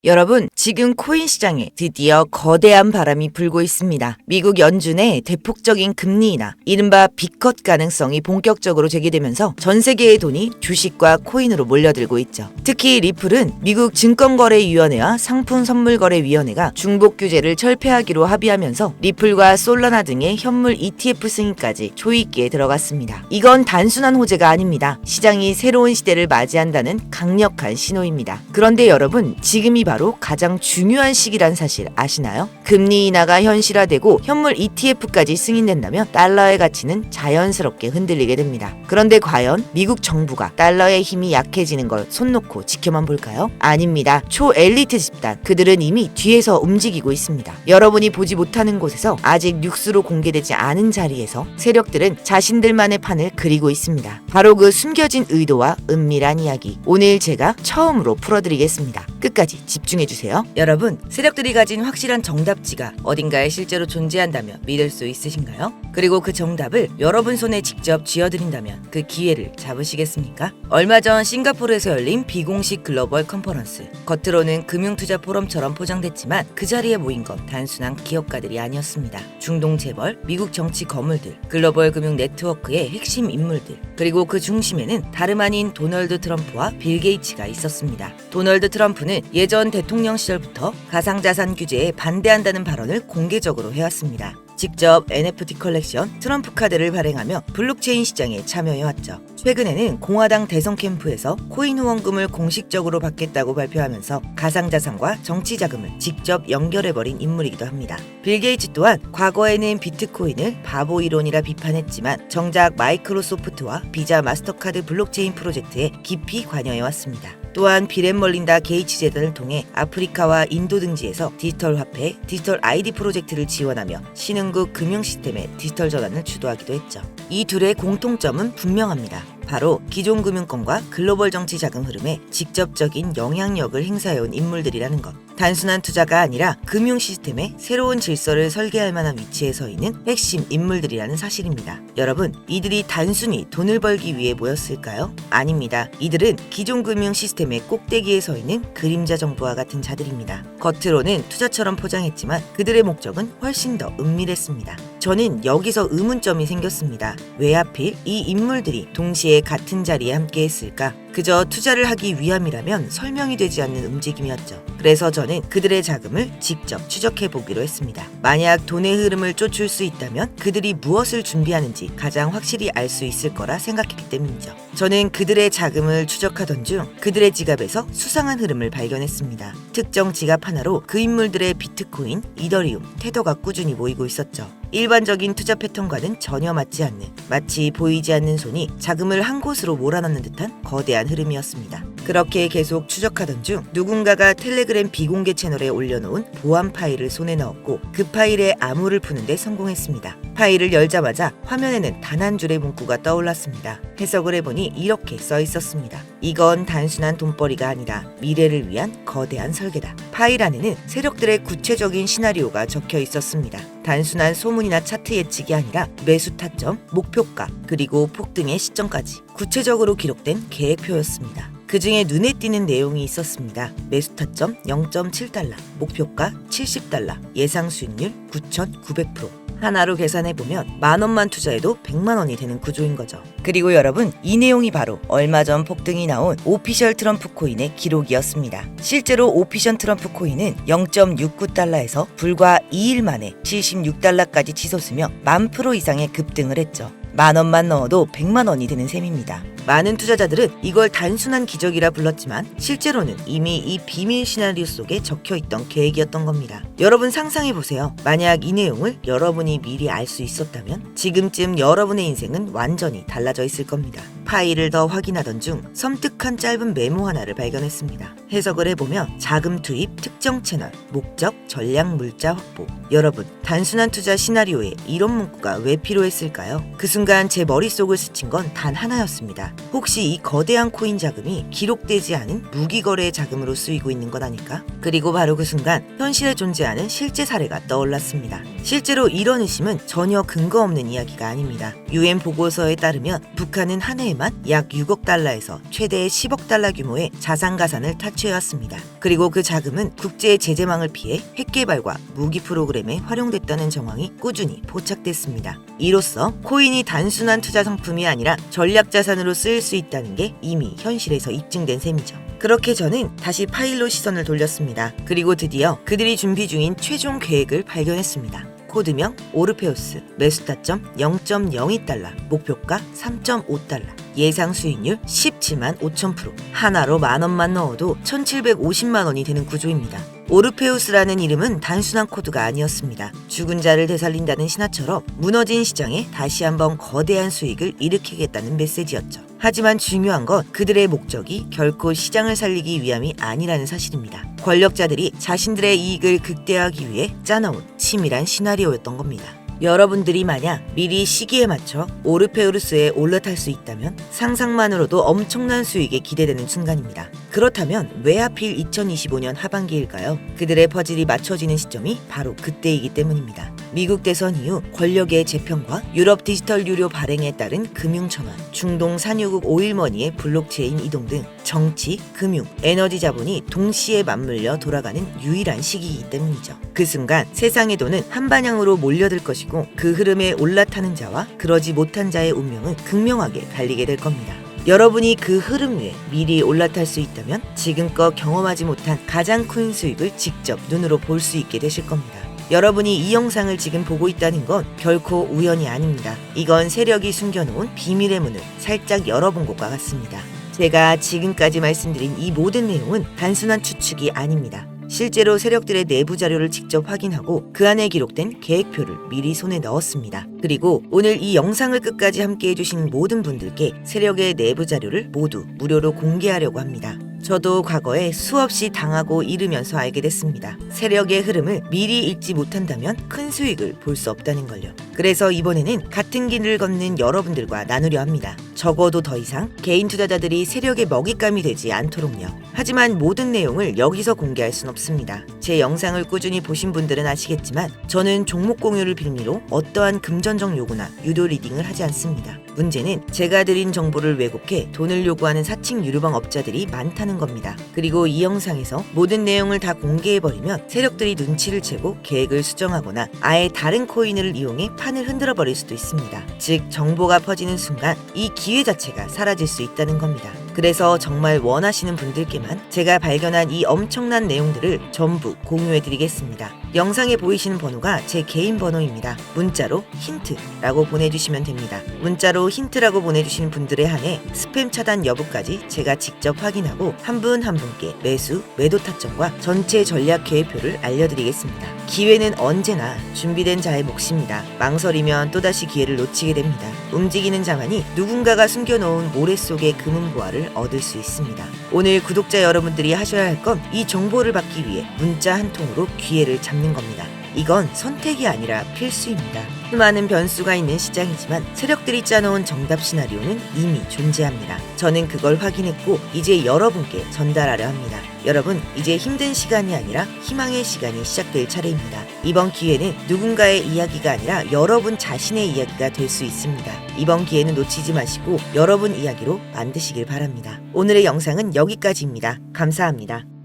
여러분, 지금 코인 시장에 드디어 거대한 바람이 불고 있습니다. 미국 연준의 대폭적인 금리 인하, 이른바 빅컷 가능성이 본격적으로 제기되면서 전 세계의 돈이 주식과 코인으로 몰려들고 있죠. 특히 리플은 미국 증권거래위원회와 상품선물거래위원회가 중복 규제를 철폐하기로 합의하면서 리플과 솔라나 등의 현물 ETF 승인까지 초입기에 들어갔습니다. 이건 단순한 호재가 아닙니다. 시장이 새로운 시대를 맞이한다는 강력한 신호입니다. 그런데 여러분, 지금이 바로 가장 중요한 시기란 사실 아시나요? 금리 인하가 현실화되고 현물 ETF까지 승인된다면 달러의 가치는 자연스럽게 흔들리게 됩니다. 그런데 과연 미국 정부가 달러의 힘이 약해지는 걸 손 놓고 지켜만 볼까요? 아닙니다. 초엘리트 집단, 그들은 이미 뒤에서 움직이고 있습니다. 여러분이 보지 못하는 곳에서 아직 뉴스로 공개되지 않은 자리에서 세력들은 자신들만의 판을 그리고 있습니다. 바로 그 숨겨진 의도와 은밀한 이야기, 오늘 제가 처음으로 풀어드리겠습니다. 끝까지 집중해주세요. 여러분, 세력들이 가진 확실한 정답지가 어딘가에 실제로 존재한다면 믿을 수 있으신가요? 그리고 그 정답을 여러분 손에 직접 쥐어드린다면 그 기회를 잡으시겠습니까? 얼마 전 싱가포르에서 열린 비공식 글로벌 컨퍼런스. 겉으로는 금융투자 포럼처럼 포장됐지만 그 자리에 모인 건 단순한 기업가들이 아니었습니다. 중동 재벌, 미국 정치 거물들, 글로벌 금융 네트워크의 핵심 인물들, 그리고 그 중심에는 다름 아닌 도널드 트럼프와 빌 게이츠가 있었습니다. 도널드 트럼프는 예전 대통령 시절부터 가상자산 규제에 반대한다는 발언을 공개적으로 해왔습니다. 직접 NFT 컬렉션 트럼프 카드를 발행하며 블록체인 시장에 참여해왔죠. 최근에는 공화당 대선 캠프에서 코인 후원금을 공식적으로 받겠다고 발표하면서 가상자산과 정치 자금을 직접 연결해버린 인물이기도 합니다. 빌 게이츠 또한 과거에는 비트코인을 바보 이론이라 비판했지만 정작 마이크로소프트와 비자 마스터카드 블록체인 프로젝트에 깊이 관여해왔습니다. 또한 비앤멀린다 게이츠 재단을 통해 아프리카와 인도 등지에서 디지털 화폐, 디지털 아이디 프로젝트를 지원하며 신흥국 금융 시스템의 디지털 전환을 주도하기도 했죠. 이 둘의 공통점은 분명합니다. 바로 기존 금융권과 글로벌 정치 자금 흐름에 직접적인 영향력을 행사해온 인물들이라는 것. 단순한 투자가 아니라 금융 시스템의 새로운 질서를 설계할 만한 위치에 서 있는 핵심 인물들이라는 사실입니다. 여러분, 이들이 단순히 돈을 벌기 위해 모였을까요? 아닙니다. 이들은 기존 금융 시스템의 꼭대기에 서 있는 그림자 정부와 같은 자들입니다. 겉으로는 투자처럼 포장했지만 그들의 목적은 훨씬 더 은밀했습니다. 저는 여기서 의문점이 생겼습니다. 왜 하필 이 인물들이 동시에 같은 자리에 함께 했을까? 그저 투자를 하기 위함이라면 설명이 되지 않는 움직임이었죠. 그래서 저는 그들의 자금을 직접 추적해 보기로 했습니다. 만약 돈의 흐름을 쫓을 수 있다면 그들이 무엇을 준비하는지 가장 확실히 알 수 있을 거라 생각했기 때문이죠. 저는 그들의 자금을 추적하던 중 그들의 지갑에서 수상한 흐름을 발견했습니다. 특정 지갑 하나로 그 인물들의 비트코인, 이더리움, 테더가 꾸준히 모이고 있었죠. 일반적인 투자 패턴과는 전혀 맞지 않는, 마치 보이지 않는 손이 자금을 한 곳으로 몰아넣는 듯한 거대한 흐름이었습니다. 그렇게 계속 추적하던 중 누군가가 텔레그램 비공개 채널에 올려놓은 보안 파일을 손에 넣었고 그 파일의 암호를 푸는데 성공했습니다. 파일을 열자마자 화면에는 단 한 줄의 문구가 떠올랐습니다. 해석을 해보니 이렇게 써 있었습니다. 이건 단순한 돈벌이가 아니라 미래를 위한 거대한 설계다. 파일 안에는 세력들의 구체적인 시나리오가 적혀 있었습니다. 단순한 소문이나 차트 예측이 아니라 매수 타점, 목표가, 그리고 폭등의 시점까지 구체적으로 기록된 계획표였습니다. 그 중에 눈에 띄는 내용이 있었습니다. 매수 타점 0.7달러, 목표가 70달러, 예상 수익률 9,900%. 하나로 계산해보면 10,000원만 투자해도 100만원이 되는 구조인 거죠. 그리고 여러분, 이 내용이 바로 얼마 전 폭등이 나온 오피셜 트럼프 코인의 기록이었습니다. 실제로 오피셜 트럼프 코인은 0.69달러에서 불과 2일 만에 76달러까지 치솟으며 10,000% 이상의 급등을 했죠. 10,000원만 넣어도 100만원이 되는 셈입니다. 많은 투자자들은 이걸 단순한 기적이라 불렀지만 실제로는 이미 이 비밀 시나리오 속에 적혀있던 계획이었던 겁니다. 여러분 상상해보세요. 만약 이 내용을 여러분이 미리 알 수 있었다면 지금쯤 여러분의 인생은 완전히 달라져 있을 겁니다. 파일을 더 확인하던 중 섬뜩한 짧은 메모 하나를 발견했습니다. 해석을 해보면 자금 투입, 특정 채널, 목적, 전략, 물자 확보. 여러분, 단순한 투자 시나리오에 이런 문구가 왜 필요했을까요? 그 순간 제 머릿속을 스친 건 단 하나였습니다. 혹시 이 거대한 코인 자금이 기록되지 않은 무기거래의 자금으로 쓰이고 있는 것 아닐까? 그리고 바로 그 순간 현실에 존재하는 실제 사례가 떠올랐습니다. 실제로 이런 의심은 전혀 근거 없는 이야기가 아닙니다. UN 보고서에 따르면 북한은 한 해에만 약 6억 달러에서 최대 10억 달러 규모의 자산가산을 탈취해왔습니다. 그리고 그 자금은 국제 제재망을 피해 핵개발과 무기 프로그램에 활용됐다는 정황이 꾸준히 포착됐습니다. 이로써 코인이 단순한 투자 상품이 아니라 전략자산으로 쓰일 수 있다는 게 이미 현실에서 입증된 셈이죠. 그렇게 저는 다시 파일로 시선을 돌렸습니다. 그리고 드디어 그들이 준비 중인 최종 계획을 발견했습니다. 코드명 오르페우스, 매수타점 0.02달러, 목표가 3.5달러, 예상 수익률 17만 5천%, 하나로 10,000원만 넣어도 1,750만 원이 되는 구조입니다. 오르페우스라는 이름은 단순한 코드가 아니었습니다. 죽은 자를 되살린다는 신화처럼 무너진 시장에 다시 한번 거대한 수익을 일으키겠다는 메시지였죠. 하지만 중요한 건 그들의 목적이 결코 시장을 살리기 위함이 아니라는 사실입니다. 권력자들이 자신들의 이익을 극대화하기 위해 짜놓은 치밀한 시나리오였던 겁니다. 여러분들이 만약 미리 시기에 맞춰 오르페우스에 올라탈 수 있다면 상상만으로도 엄청난 수익에 기대되는 순간입니다. 그렇다면 왜 하필 2025년 하반기일까요? 그들의 퍼즐이 맞춰지는 시점이 바로 그때이기 때문입니다. 미국 대선 이후 권력의 재편과 유럽 디지털 유료 발행에 따른 금융 전환, 중동 산유국 오일머니의 블록체인 이동 등 정치, 금융, 에너지 자본이 동시에 맞물려 돌아가는 유일한 시기이기 때문이죠. 그 순간 세상의 돈은 한 방향으로 몰려들 것이고 그 흐름에 올라타는 자와 그러지 못한 자의 운명은 극명하게 갈리게 될 겁니다. 여러분이 그 흐름 위에 미리 올라탈 수 있다면 지금껏 경험하지 못한 가장 큰 수익을 직접 눈으로 볼 수 있게 되실 겁니다. 여러분이 이 영상을 지금 보고 있다는 건 결코 우연이 아닙니다. 이건 세력이 숨겨놓은 비밀의 문을 살짝 열어본 것과 같습니다. 제가 지금까지 말씀드린 이 모든 내용은 단순한 추측이 아닙니다. 실제로 세력들의 내부 자료를 직접 확인하고 그 안에 기록된 계획표를 미리 손에 넣었습니다. 그리고 오늘 이 영상을 끝까지 함께 해주신 모든 분들께 세력의 내부 자료를 모두 무료로 공개하려고 합니다. 저도 과거에 수없이 당하고 잃으면서 알게 됐습니다. 세력의 흐름을 미리 읽지 못한다면 큰 수익을 볼 수 없다는 걸요. 그래서 이번에는 같은 길을 걷는 여러분들과 나누려 합니다. 적어도 더 이상 개인 투자자들이 세력의 먹잇감이 되지 않도록요. 하지만 모든 내용을 여기서 공개할 순 없습니다. 제 영상을 꾸준히 보신 분들은 아시겠지만 저는 종목 공유를 빌미로 어떠한 금전적 요구나 유도 리딩을 하지 않습니다. 문제는 제가 드린 정보를 왜곡해 돈을 요구하는 사칭 유료방 업자들이 많다는 겁니다. 그리고 이 영상에서 모든 내용을 다 공개해버리면 세력들이 눈치를 채고 계획을 수정하거나 아예 다른 코인을 이용해 판을 흔들어 버릴 수도 있습니다. 즉 정보가 퍼지는 순간 이 기회 자체가 사라질 수 있다는 겁니다. 그래서 정말 원하시는 분들께만 제가 발견한 이 엄청난 내용들을 전부 공유해드리겠습니다. 영상에 보이시는 번호가 제 개인 번호입니다. 문자로 힌트라고 보내주시면 됩니다. 문자로 힌트라고 보내주시는 분들에 한해 스팸 차단 여부까지 제가 직접 확인하고 한 분 한 분께 매수, 매도 타점과 전체 전략 계획표를 알려드리겠습니다. 기회는 언제나 준비된 자의 몫입니다. 망설이면 또다시 기회를 놓치게 됩니다. 움직이는 자만이 누군가가 숨겨놓은 모래 속의 금은보화를 얻을 수 있습니다. 오늘 구독자 여러분들이 하셔야 할 건 이 정보를 받기 위해 문자 한 통으로 기회를 잡는 겁니다. 이건 선택이 아니라 필수입니다. 수많은 변수가 있는 시장이지만 세력들이 짜놓은 정답 시나리오는 이미 존재합니다. 저는 그걸 확인했고 이제 여러분께 전달하려 합니다. 여러분, 이제 힘든 시간이 아니라 희망의 시간이 시작될 차례입니다. 이번 기회는 누군가의 이야기가 아니라 여러분 자신의 이야기가 될 수 있습니다. 이번 기회는 놓치지 마시고 여러분 이야기로 만드시길 바랍니다. 오늘의 영상은 여기까지입니다. 감사합니다.